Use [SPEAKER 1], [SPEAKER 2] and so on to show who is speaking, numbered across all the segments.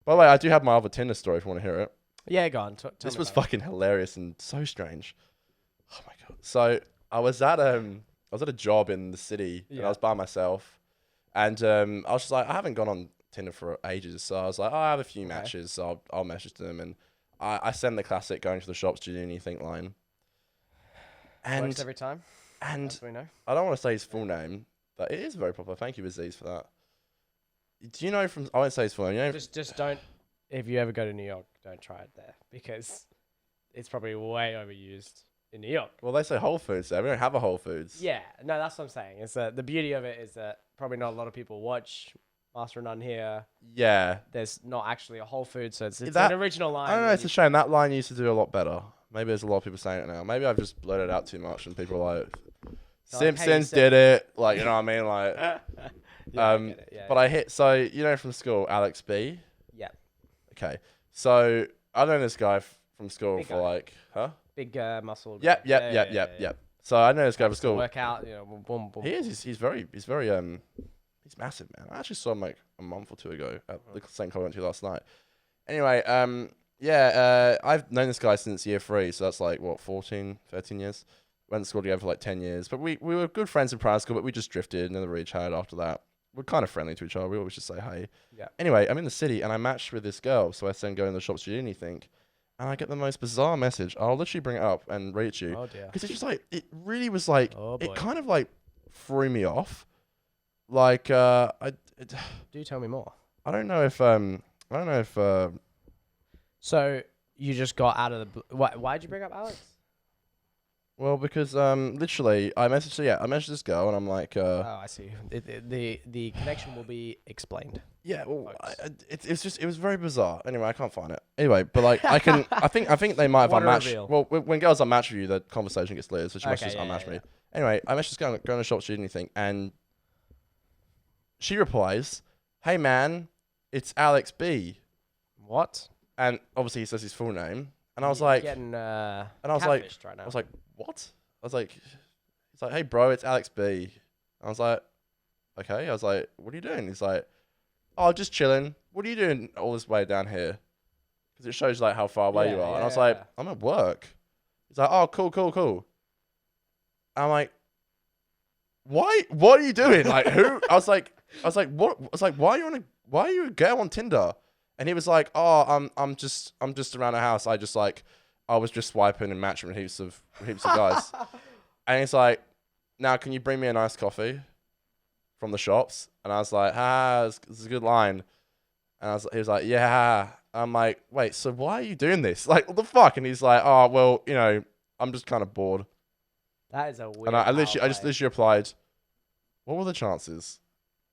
[SPEAKER 1] By the way, I do have my other Tinder story if you want to hear it.
[SPEAKER 2] Yeah, go on.
[SPEAKER 1] This was fucking hilarious and so strange. Oh my god! So I was at a job in the city and I was by myself, and I was just like, I haven't gone on Tinder for ages, so I was like, oh, I have a few matches, so I'll message them, and I send the classic going to the shops, do you do anything line. And
[SPEAKER 2] works every time.
[SPEAKER 1] And
[SPEAKER 2] as we know.
[SPEAKER 1] I don't want to say his full name, but it is very proper. Thank you, Aziz, for that. Do you know from? I won't say his full name. You know,
[SPEAKER 2] just don't. If you ever go to New York, don't try it there because it's probably way overused in New York.
[SPEAKER 1] Well, they say Whole Foods there. We don't have a Whole Foods.
[SPEAKER 2] Yeah, no, that's what I'm saying. It's the beauty of it is that probably not a lot of people watch Master of None here.
[SPEAKER 1] Yeah.
[SPEAKER 2] There's not actually a Whole Foods, so it's
[SPEAKER 1] that,
[SPEAKER 2] an original line.
[SPEAKER 1] I don't know. It's a shame. That line used to do a lot better. Maybe there's a lot of people saying it now. Maybe I've just blurted out too much and people are like, Simpsons did it. Like, you know what I mean? Like,
[SPEAKER 2] I get it.
[SPEAKER 1] But I hit, so, you know, from school, Alex B?
[SPEAKER 2] Yeah.
[SPEAKER 1] Okay. So, I've known this guy from school
[SPEAKER 2] Big
[SPEAKER 1] for
[SPEAKER 2] guy.
[SPEAKER 1] like,
[SPEAKER 2] Big muscle.
[SPEAKER 1] Yep. So, I know this guy from school.
[SPEAKER 2] Workout, boom, boom.
[SPEAKER 1] He is. He's very, he's massive, man. I actually saw him like a month or two ago at the same club I went to last night. Anyway, I've known this guy since year 3, so that's like, what, 14, 13 years? Went to school together for like 10 years. But we were good friends in primary school, but we just drifted and never really chatted after that. We're kind of friendly to each other. We always just say hey.
[SPEAKER 2] Yeah.
[SPEAKER 1] Anyway, I'm in the city and I matched with this girl, so I then go in the shops to do anything. And I get the most bizarre message. I'll literally bring it up and read it to you.
[SPEAKER 2] Oh, dear.
[SPEAKER 1] Because it's just like, it really was like, it
[SPEAKER 2] boy.
[SPEAKER 1] kind of like threw me off. Like,
[SPEAKER 2] Do tell me more.
[SPEAKER 1] I don't know if,
[SPEAKER 2] So you just got out of the. Why'd you bring up Alex?
[SPEAKER 1] well, because literally, I messaged this girl, and I'm like,
[SPEAKER 2] Oh, I see. The connection will be explained.
[SPEAKER 1] yeah, well, it was very bizarre. Anyway, I can't find it. Anyway, but like, I think they might have
[SPEAKER 2] What a
[SPEAKER 1] unmatched.
[SPEAKER 2] reveal.
[SPEAKER 1] Well, when girls unmatch with you, the conversation gets lit, so she must
[SPEAKER 2] Okay,
[SPEAKER 1] just
[SPEAKER 2] yeah,
[SPEAKER 1] unmatch
[SPEAKER 2] yeah,
[SPEAKER 1] me. Anyway, I messaged this girl, go in the shop, do anything, and she replies, "Hey man, it's Alex B."
[SPEAKER 2] What?
[SPEAKER 1] And obviously he says his full name, and I was like,
[SPEAKER 2] getting
[SPEAKER 1] and I was like,
[SPEAKER 2] catfished right now.
[SPEAKER 1] I was like, what? I was like, he's like, hey bro, it's Alex B. I was like, okay. I was like, what are you doing? He's like, oh, just chilling. What are you doing all this way down here? Because it shows like how far away you are. And I was like, I'm at work. He's like, oh, cool. And I'm like, why? What are you doing? Like, who? I was like, what? I was like, why are you a girl on Tinder? And he was like, oh, I'm just around the house. I was just swiping and matching with heaps of guys. And he's like, now can you bring me a nice coffee from the shops? And I was like, this is a good line. And he was like, yeah. I'm like, wait, so why are you doing this? Like, what the fuck? And he's like, oh, well, you know, I'm just kind of bored.
[SPEAKER 2] That is a weird.
[SPEAKER 1] And I just literally replied, what were the chances?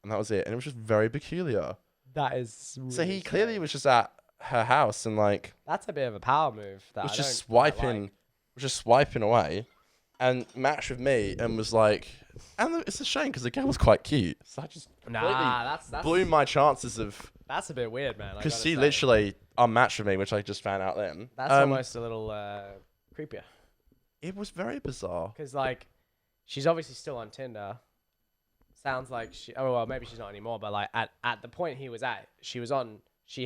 [SPEAKER 1] And that was it. And it was just very peculiar.
[SPEAKER 2] That is. Really
[SPEAKER 1] So he clearly was just at her house and like.
[SPEAKER 2] That's a bit of a power move.
[SPEAKER 1] Was just swiping away, and matched with me and was like, and it's a shame because the girl was quite cute. So I just
[SPEAKER 2] that's
[SPEAKER 1] blew my chances of.
[SPEAKER 2] That's a bit weird, man.
[SPEAKER 1] Because she literally unmatched with me, which I just found out then.
[SPEAKER 2] That's almost a little creepier.
[SPEAKER 1] It was very bizarre.
[SPEAKER 2] Because like, she's obviously still on Tinder. Sounds like maybe she's not anymore. But like at the point he was at, she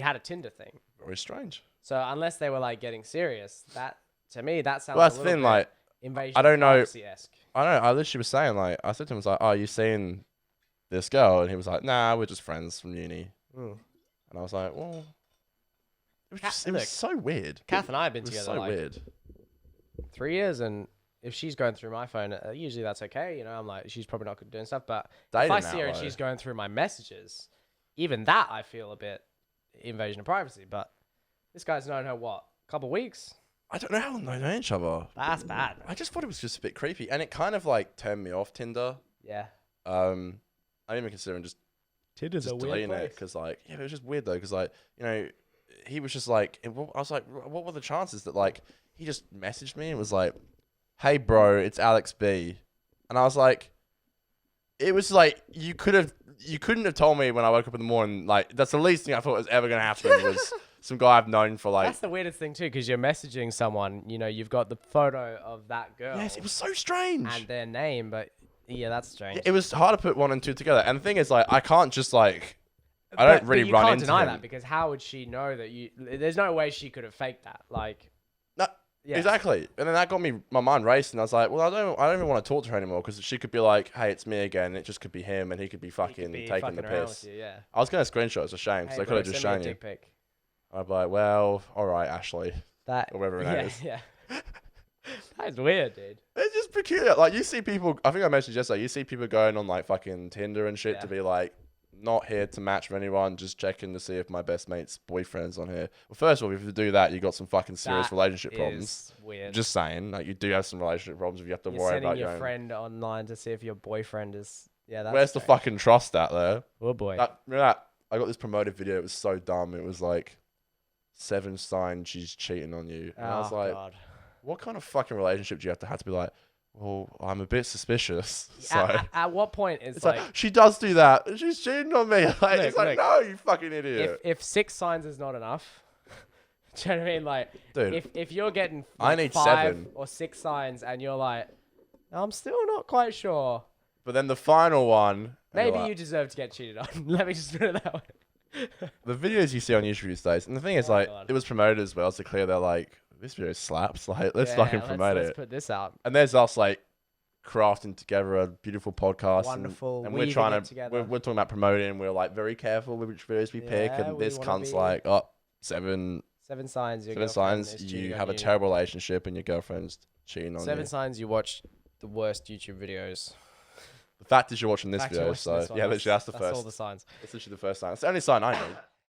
[SPEAKER 2] had a Tinder thing.
[SPEAKER 1] Very strange.
[SPEAKER 2] So unless they were like getting serious, that to me that sounds.
[SPEAKER 1] Well, that's
[SPEAKER 2] a
[SPEAKER 1] the
[SPEAKER 2] little
[SPEAKER 1] thing.
[SPEAKER 2] bit
[SPEAKER 1] Like,
[SPEAKER 2] invasion
[SPEAKER 1] I don't know.
[SPEAKER 2] privacy-esque.
[SPEAKER 1] I don't know. I literally was saying like, I said to him, I was like, "Oh, you seeing this girl?" And he was like, "Nah, we're just friends from uni." And I was like, "Well, it was so weird."
[SPEAKER 2] Kath and I have been
[SPEAKER 1] It was
[SPEAKER 2] together
[SPEAKER 1] so
[SPEAKER 2] like
[SPEAKER 1] weird.
[SPEAKER 2] 3 years, and if she's going through my phone, usually that's okay. You know, I'm like, she's probably not good doing stuff. But if I see her and she's going through my messages, even that I feel a bit invasion of privacy. But this guy's known her what, a couple of weeks?
[SPEAKER 1] I don't know how long they know each other.
[SPEAKER 2] That's bad, man.
[SPEAKER 1] I just thought it was just a bit creepy, and it kind of like turned me off Tinder.
[SPEAKER 2] Yeah.
[SPEAKER 1] I'm even considering just
[SPEAKER 2] Tinder's a weird
[SPEAKER 1] deleting
[SPEAKER 2] place.
[SPEAKER 1] it because like it was just weird though because like you know he was just like I was like what were the chances that like he just messaged me and was like, hey bro, it's Alex B, and I was like, it was like you couldn't have told me when I woke up in the morning. Like that's the least thing I thought was ever gonna happen was some guy I've known for like.
[SPEAKER 2] That's the weirdest thing too, because you're messaging someone. You know, you've got the photo of that girl.
[SPEAKER 1] Yes, it was so strange.
[SPEAKER 2] And their name, but yeah, that's strange.
[SPEAKER 1] It was hard to put one and two together. And the thing is, like, I can't just like I don't really
[SPEAKER 2] you
[SPEAKER 1] run
[SPEAKER 2] can't
[SPEAKER 1] into
[SPEAKER 2] deny
[SPEAKER 1] him.
[SPEAKER 2] that because how would she know that you? There's no way she could have faked that. Like,
[SPEAKER 1] No,
[SPEAKER 2] yeah.
[SPEAKER 1] exactly. And then that got my mind racing. I was like, well, I don't even want to talk to her anymore because she could be like, hey, it's me again. It just could be him, and he could be taking the piss.
[SPEAKER 2] You, yeah.
[SPEAKER 1] I was gonna screenshot. It's a shame because I could have just shown you. I'd be like, well, all right, Ashley, or whatever her name is.
[SPEAKER 2] Yeah. That's weird, dude.
[SPEAKER 1] It's just peculiar. Like you see people. I think I mentioned yesterday. You see people going on like fucking Tinder and shit to be like, not here to match with anyone, just checking to see if my best mate's boyfriend's on here. Well, first of all, if you do that, you got some fucking serious relationship problems.
[SPEAKER 2] Weird.
[SPEAKER 1] Just saying, like you do have some relationship problems if you have to worry about
[SPEAKER 2] your friend online to see if your boyfriend is. Yeah, that's
[SPEAKER 1] where's the fucking trust at there?
[SPEAKER 2] Oh boy.
[SPEAKER 1] Remember that? I got this promoted video. It was so dumb. It was like 7 signs she's cheating on you, and I was like, God. What kind of fucking relationship do you have to be like? Well, I'm a bit suspicious. So
[SPEAKER 2] at what point is
[SPEAKER 1] it's like she does do that? She's cheating on me. Like it's like no, you fucking idiot.
[SPEAKER 2] If 6 signs is not enough, do you know what I mean? Like, dude, if you're getting
[SPEAKER 1] I need
[SPEAKER 2] 5
[SPEAKER 1] 7
[SPEAKER 2] or 6 signs and you're like, I'm still not quite sure.
[SPEAKER 1] But then the final one,
[SPEAKER 2] maybe you deserve to get cheated on. Let me just put it that way.
[SPEAKER 1] The videos you see on YouTube these days, and the thing is, like, it was promoted as well, so clear they're like, this video slaps. Like, let's fucking promote it.
[SPEAKER 2] Let's put this out.
[SPEAKER 1] And there's us like crafting together a beautiful podcast.
[SPEAKER 2] Wonderful.
[SPEAKER 1] And we're trying to. We're talking about promoting. We're like very careful with which videos we pick. And this cunt's like, 7
[SPEAKER 2] signs.
[SPEAKER 1] 7 signs you have a terrible relationship and your girlfriend's cheating on you.
[SPEAKER 2] 7 signs you watch the worst YouTube videos.
[SPEAKER 1] The fact is you're watching this video, so yeah, literally that's the first.
[SPEAKER 2] That's all the signs.
[SPEAKER 1] That's literally the first sign. It's the only sign I need.